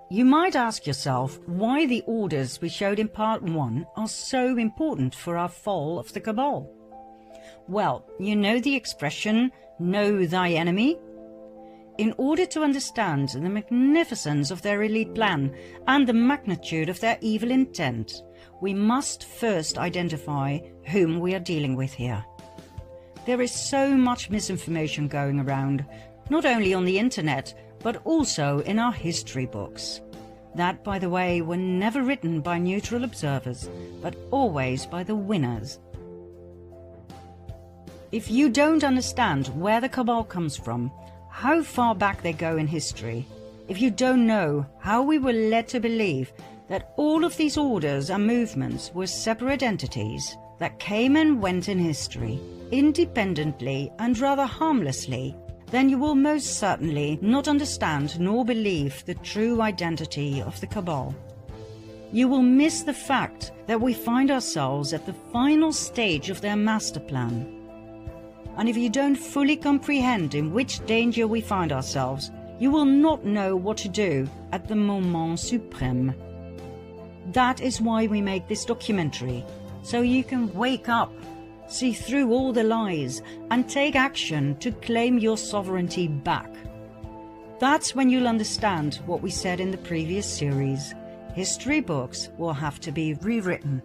You might ask yourself why the orders we showed in part 1 are so important for our Fall of the Cabal. Well, you know the expression, know thy enemy? In order to understand the magnificence of their elite plan and the magnitude of their evil intent, we must first identify whom we are dealing with here. There is so much misinformation going around, not only on the internet, but also in our history books. That, by the way, were never written by neutral observers, but always by the winners. If you don't understand where the Cabal comes from, how far back they go in history, if you don't know how we were led to believe that all of these orders and movements were separate entities that came and went in history, independently and rather harmlessly, then you will most certainly not understand nor believe the true identity of the Cabal. You will miss the fact that we find ourselves at the final stage of their master plan. And if you don't fully comprehend in which danger we find ourselves, you will not know what to do at the moment suprême. That is why we make this documentary, so you can wake up, see through all the lies, and take action to claim your sovereignty back. That's when you'll understand what we said in the previous series. History books will have to be rewritten.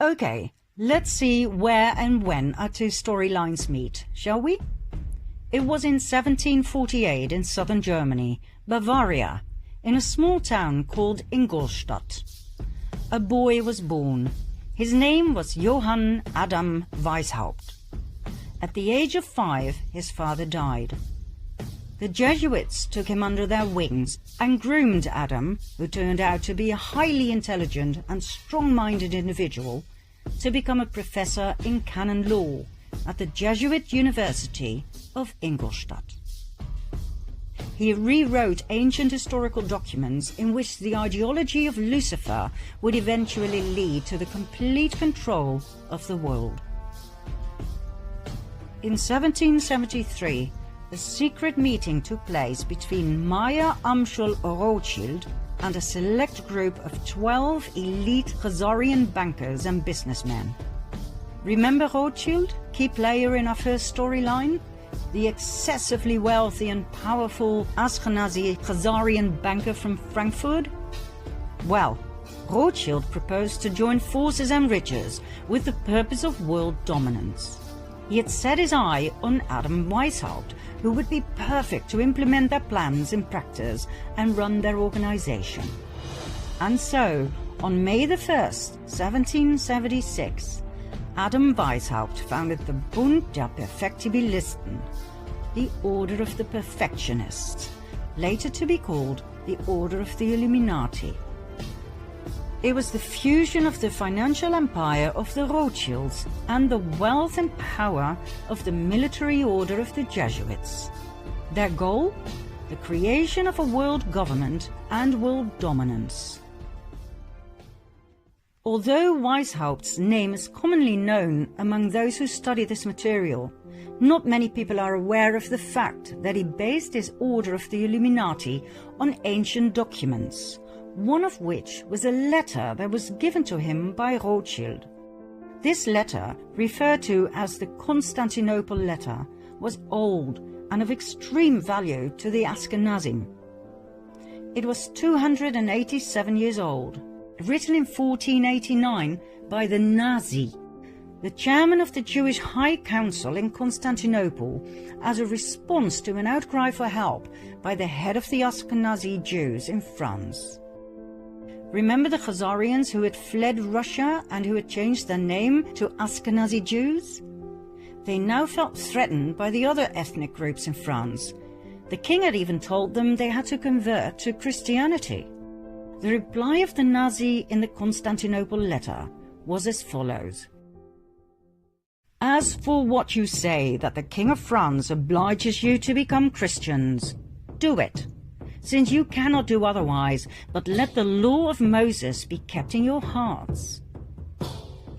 Okay, let's see where and when our two storylines meet, shall we? It was in 1748 in southern Germany, Bavaria, in a small town called Ingolstadt. A boy was born. His name was Johann Adam Weishaupt. At the age of 5, his father died. The Jesuits took him under their wings and groomed Adam, who turned out to be a highly intelligent and strong-minded individual, to become a professor in canon law at the Jesuit University of Ingolstadt. He rewrote ancient historical documents in which the ideology of Lucifer would eventually lead to the complete control of the world. In 1773, a secret meeting took place between Meyer Amschel Rothschild and a select group of 12 elite Khazarian bankers and businessmen. Remember Rothschild, key player in our first storyline? The excessively wealthy and powerful Ashkenazi Khazarian banker from Frankfurt? Well, Rothschild proposed to join forces and riches with the purpose of world dominance. He had set his eye on Adam Weishaupt, who would be perfect to implement their plans in practice and run their organization. And so, on May the 1st, 1776, Adam Weishaupt founded the Bund der Perfektibilisten, the Order of the Perfectionists, later to be called the Order of the Illuminati. It was the fusion of the financial empire of the Rothschilds and the wealth and power of the military order of the Jesuits. Their goal? The creation of a world government and world dominance. Although Weishaupt's name is commonly known among those who study this material, not many people are aware of the fact that he based his Order of the Illuminati on ancient documents, one of which was a letter that was given to him by Rothschild. This letter, referred to as the Constantinople letter, was old and of extreme value to the Ashkenazim. It was 287 years old, written in 1489 by the Nazi, the chairman of the Jewish High Council in Constantinople, as a response to an outcry for help by the head of the Ashkenazi Jews in France. Remember the Khazarians who had fled Russia and who had changed their name to Ashkenazi Jews? They now felt threatened by the other ethnic groups in France. The king had even told them they had to convert to Christianity. The reply of the Nazi in the Constantinople letter was as follows. As for what you say that the King of France obliges you to become Christians, do it. since you cannot do otherwise, but let the law of Moses be kept in your hearts.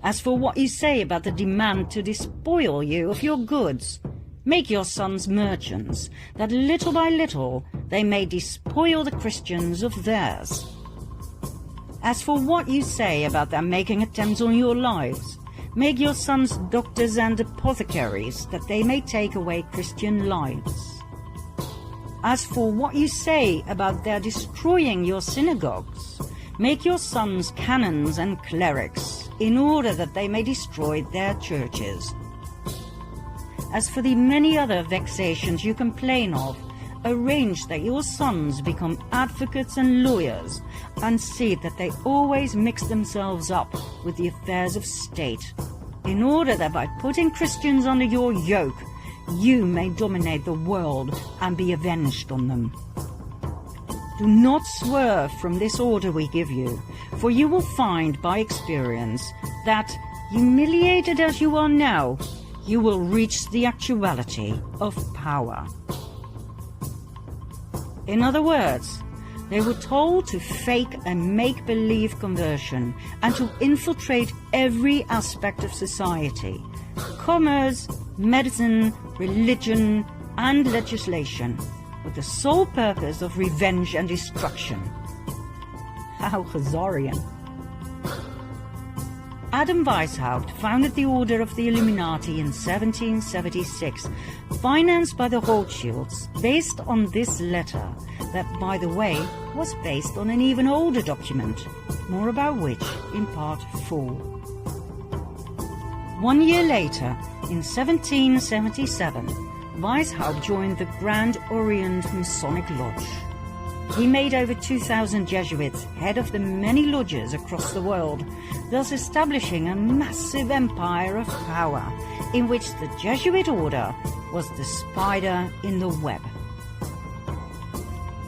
As for what you say about the demand to despoil you of your goods, make your sons merchants, that little by little they may despoil the Christians of theirs. As for what you say about them making attempts on your lives, make your sons doctors and apothecaries, that they may take away Christian lives. As for what you say about their destroying your synagogues, make your sons canons and clerics, in order that they may destroy their churches. As for the many other vexations you complain of, arrange that your sons become advocates and lawyers, and see that they always mix themselves up with the affairs of state, in order that by putting Christians under your yoke, you may dominate the world and be avenged on them. Do not swerve from this order we give you, for you will find by experience that, humiliated as you are now, you will reach the actuality of power. In other words, they were told to fake a make-believe conversion and to infiltrate every aspect of society: commerce, medicine, religion, and legislation, with the sole purpose of revenge and destruction. How Khazarian. Adam Weishaupt founded the Order of the Illuminati in 1776, financed by the Rothschilds, based on this letter, that, by the way, was based on an even older document, more about which in Part 4. 1 year later, in 1777, Weishaupt joined the Grand Orient Masonic Lodge. He made over 2,000 Jesuits head of the many lodges across the world, thus establishing a massive empire of power, in which the Jesuit order was the spider in the web.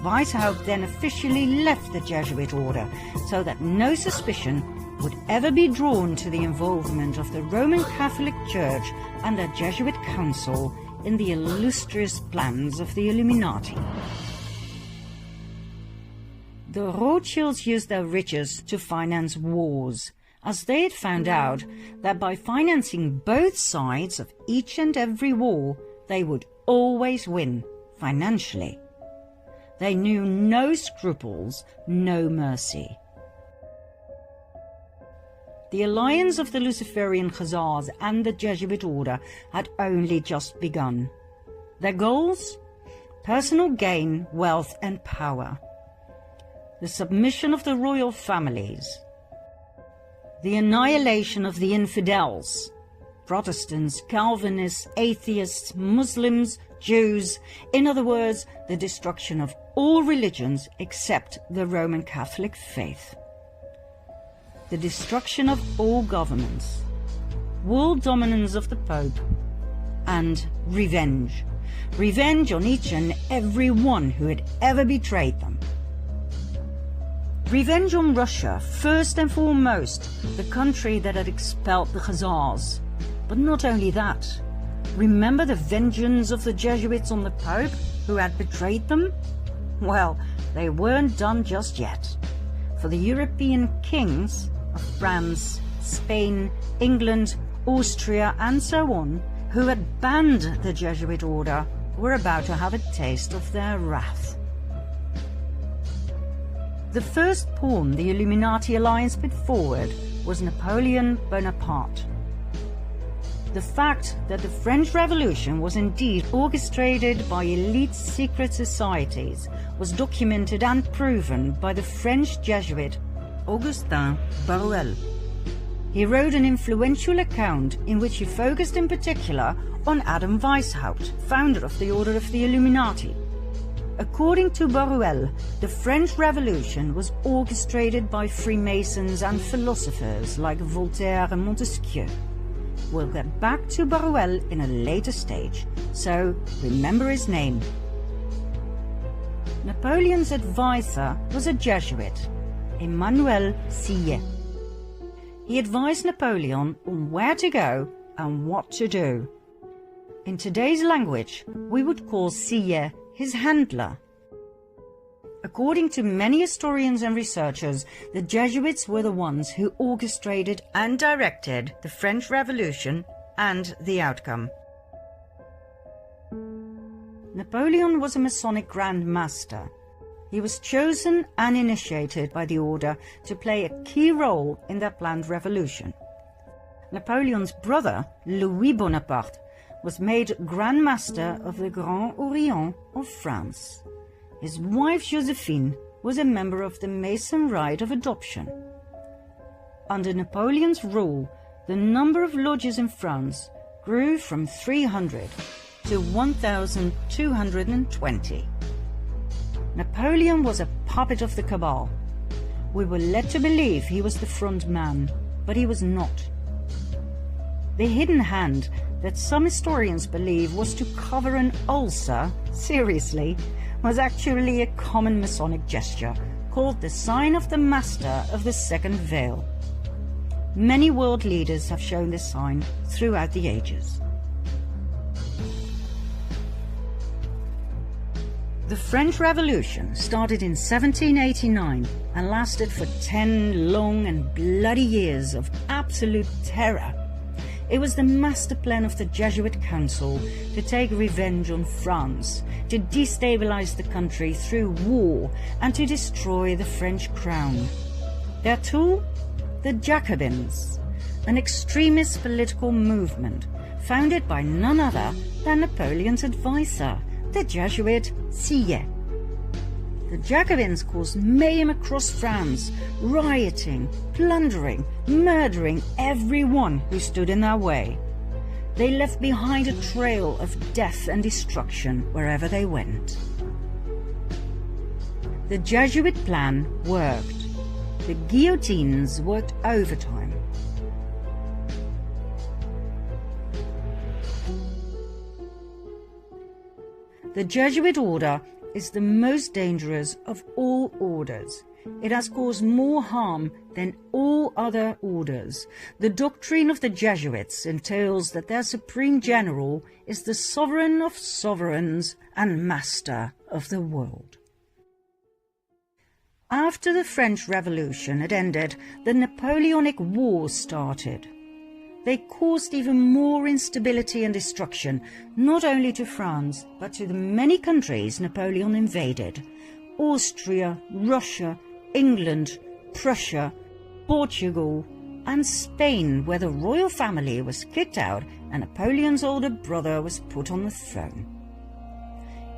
Weishaupt then officially left the Jesuit order, so that no suspicion would ever be drawn to the involvement of the Roman Catholic Church and the Jesuit Council in the illustrious plans of the Illuminati. The Rothschilds used their riches to finance wars, as they had found out that by financing both sides of each and every war, they would always win financially. They knew no scruples, no mercy. The alliance of the Luciferian Khazars and the Jesuit order had only just begun. Their goals? Personal gain, wealth, and power. The submission of the royal families. The annihilation of the infidels. Protestants, Calvinists, atheists, Muslims, Jews, in other words, the destruction of all religions except the Roman Catholic faith. The destruction of all governments, world dominance of the Pope, and revenge. Revenge on each and every one who had ever betrayed them. Revenge on Russia, first and foremost, the country that had expelled the Khazars. But not only that. Remember the vengeance of the Jesuits on the Pope, who had betrayed them? Well, they weren't done just yet. For the European kings of France, Spain, England, Austria, and so on, who had banned the Jesuit order, were about to have a taste of their wrath. The first pawn the Illuminati alliance put forward was Napoleon Bonaparte. The fact that the French Revolution was indeed orchestrated by elite secret societies was documented and proven by the French Jesuit Augustin Barruel. He wrote an influential account in which he focused in particular on Adam Weishaupt, founder of the Order of the Illuminati. According to Barruel, the French Revolution was orchestrated by Freemasons and philosophers like Voltaire and Montesquieu. We'll get back to Barruel in a later stage, so remember his name. Napoleon's advisor was a Jesuit, Emmanuel Sillet. He advised Napoleon on where to go and what to do. In today's language, we would call Sillet his handler. According to many historians and researchers, the Jesuits were the ones who orchestrated and directed the French Revolution and the outcome. Napoleon was a Masonic Grand Master. He was chosen and initiated by the order to play a key role in their planned revolution. Napoleon's brother, Louis Bonaparte, was made Grand Master of the Grand Orient of France. His wife Josephine was a member of the Mason Rite of Adoption. Under Napoleon's rule, the number of lodges in France grew from 300 to 1,220. Napoleon was a puppet of the cabal. We were led to believe he was the front man, but he was not. The hidden hand that some historians believe was to cover an ulcer, seriously, was actually a common Masonic gesture called the sign of the Master of the Second Veil. Many world leaders have shown this sign throughout the ages. The French Revolution started in 1789 and lasted for 10 long and bloody years of absolute terror. It was the master plan of the Jesuit Council to take revenge on France, to destabilize the country through war, and to destroy the French crown. Their tool? The Jacobins, an extremist political movement founded by none other than Napoleon's advisor, the Jesuit Sieyès. The Jacobins caused mayhem across France, rioting, plundering, murdering everyone who stood in their way. They left behind a trail of death and destruction wherever they went. The Jesuit plan worked. The guillotines worked overtime. The Jesuit order is the most dangerous of all orders. It has caused more harm than all other orders. The doctrine of the Jesuits entails that their supreme general is the sovereign of sovereigns and master of the world. After the French Revolution had ended, the Napoleonic Wars started. They caused even more instability and destruction, not only to France, but to the many countries Napoleon invaded: Austria, Russia, England, Prussia, Portugal, and Spain, where the royal family was kicked out and Napoleon's older brother was put on the throne.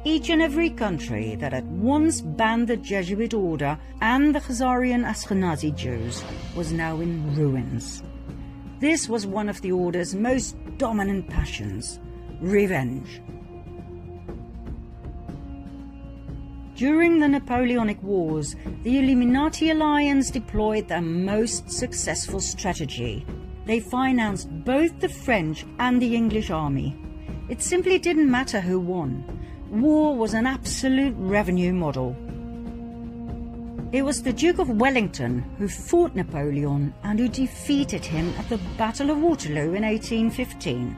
Each and every country that had once banned the Jesuit order and the Khazarian Ashkenazi Jews was now in ruins. This was one of the order's most dominant passions: revenge. During the Napoleonic Wars, the Illuminati alliance deployed their most successful strategy. They financed both the French and the English army. It simply didn't matter who won. War was an absolute revenue model. It was the Duke of Wellington who fought Napoleon and who defeated him at the Battle of Waterloo in 1815.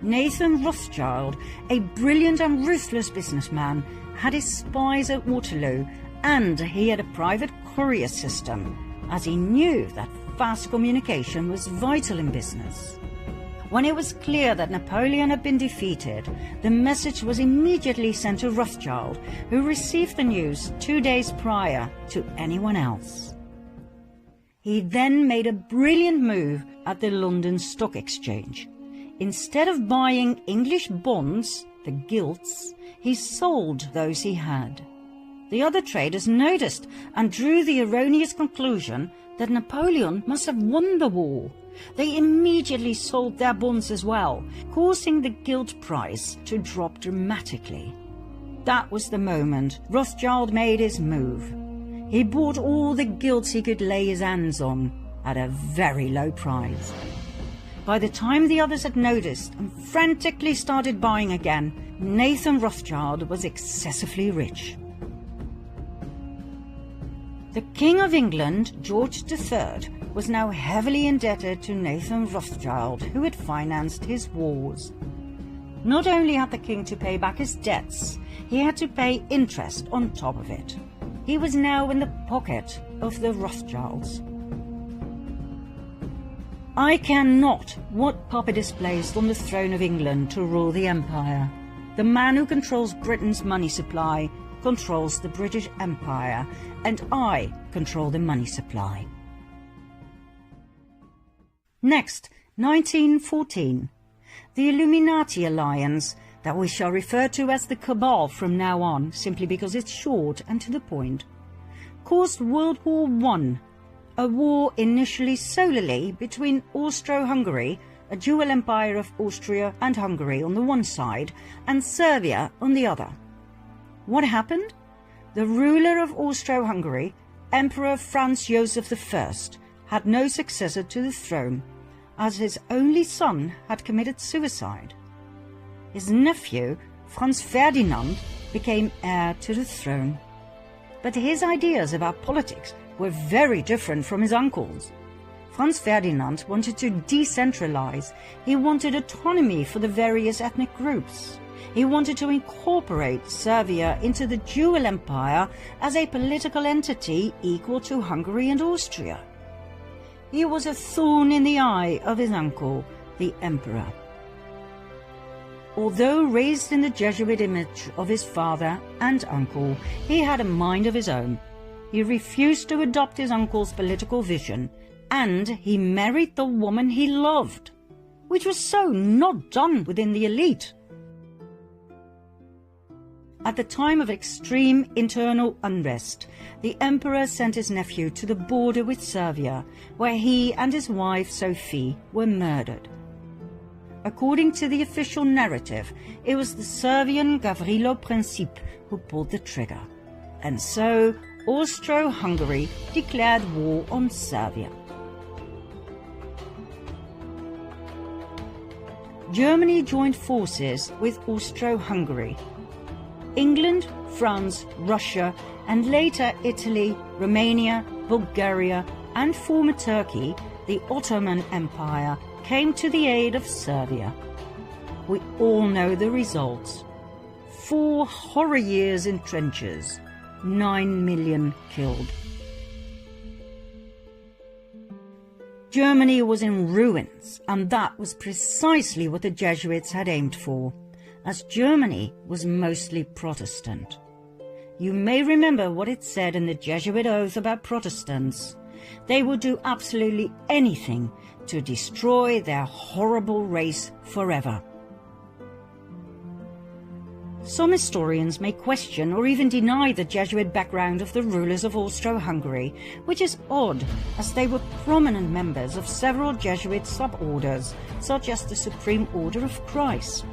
Nathan Rothschild, a brilliant and ruthless businessman, had his spies at Waterloo, and he had a private courier system, as he knew that fast communication was vital in business. When it was clear that Napoleon had been defeated, the message was immediately sent to Rothschild, who received the news 2 days prior to anyone else. He then made a brilliant move at the London Stock Exchange. Instead of buying English bonds, the gilts, he sold those he had. The other traders noticed and drew the erroneous conclusion that Napoleon must have won the war. They immediately sold their bonds as well, causing the gilt price to drop dramatically. That was the moment Rothschild made his move. He bought all the gilts he could lay his hands on at a very low price. By the time the others had noticed and frantically started buying again, Nathan Rothschild was excessively rich. The King of England, George III, was now heavily indebted to Nathan Rothschild, who had financed his wars. Not only had the king to pay back his debts, he had to pay interest on top of it. He was now in the pocket of the Rothschilds. I care not what puppet is placed on the throne of England to rule the empire. The man who controls Britain's money supply controls the British Empire, and I control the money supply. Next, 1914. The Illuminati alliance, that we shall refer to as the Cabal from now on, simply because it's short and to the point, caused World War I, a war initially solely between Austro-Hungary, a dual empire of Austria and Hungary on the one side, and Serbia on the other. What happened? The ruler of Austro-Hungary, Emperor Franz Joseph I, had no successor to the throne, as his only son had committed suicide. His nephew, Franz Ferdinand, became heir to the throne. But his ideas about politics were very different from his uncle's. Franz Ferdinand wanted to decentralize. He wanted autonomy for the various ethnic groups. He wanted to incorporate Serbia into the dual empire as a political entity equal to Hungary and Austria. He was a thorn in the eye of his uncle, the emperor. Although raised in the Jesuit image of his father and uncle, he had a mind of his own. He refused to adopt his uncle's political vision, and he married the woman he loved, which was so not done within the elite. At the time of extreme internal unrest, the emperor sent his nephew to the border with Serbia, where he and his wife Sophie were murdered. According to the official narrative, it was the Serbian Gavrilo Princip who pulled the trigger. And so, Austro-Hungary declared war on Serbia. Germany joined forces with Austro-Hungary. England, France, Russia, and later Italy, Romania, Bulgaria, and former Turkey, the Ottoman Empire, came to the aid of Serbia. We all know the results. 4 horror years in trenches, 9 million killed. Germany was in ruins, and that was precisely what the Jesuits had aimed for, as Germany was mostly Protestant. You may remember what it said in the Jesuit oath about Protestants. They would do absolutely anything to destroy their horrible race forever. Some historians may question or even deny the Jesuit background of the rulers of Austro-Hungary, which is odd, as they were prominent members of several Jesuit suborders, such as the Supreme Order of Christ.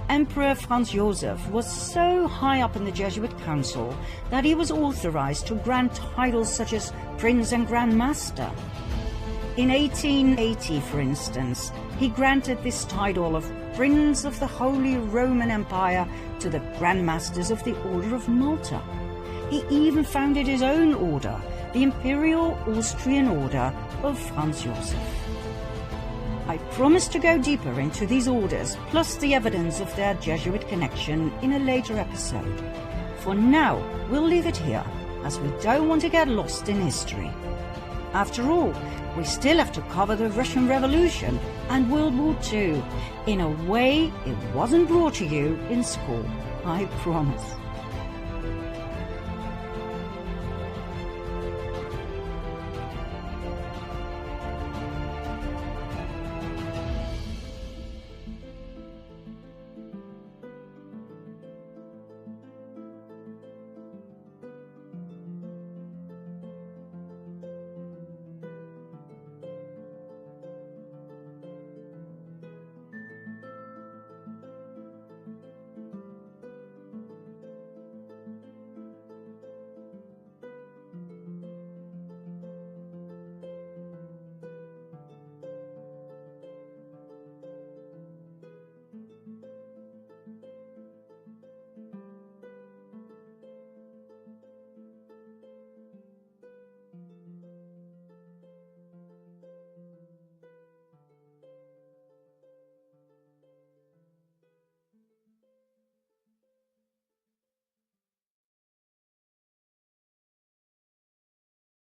Emperor Franz Joseph was so high up in the Jesuit council that he was authorized to grant titles such as Prince and Grand Master. In 1880, for instance, he granted this title of Prince of the Holy Roman Empire to the Grand Masters of the Order of Malta. He even founded his own order, the Imperial Austrian Order of Franz Joseph. I promise to go deeper into these orders, plus the evidence of their Jesuit connection, in a later episode. For now, we'll leave it here, as we don't want to get lost in history. After all, we still have to cover the Russian Revolution and World War II in a way it wasn't brought to you in school, I promise.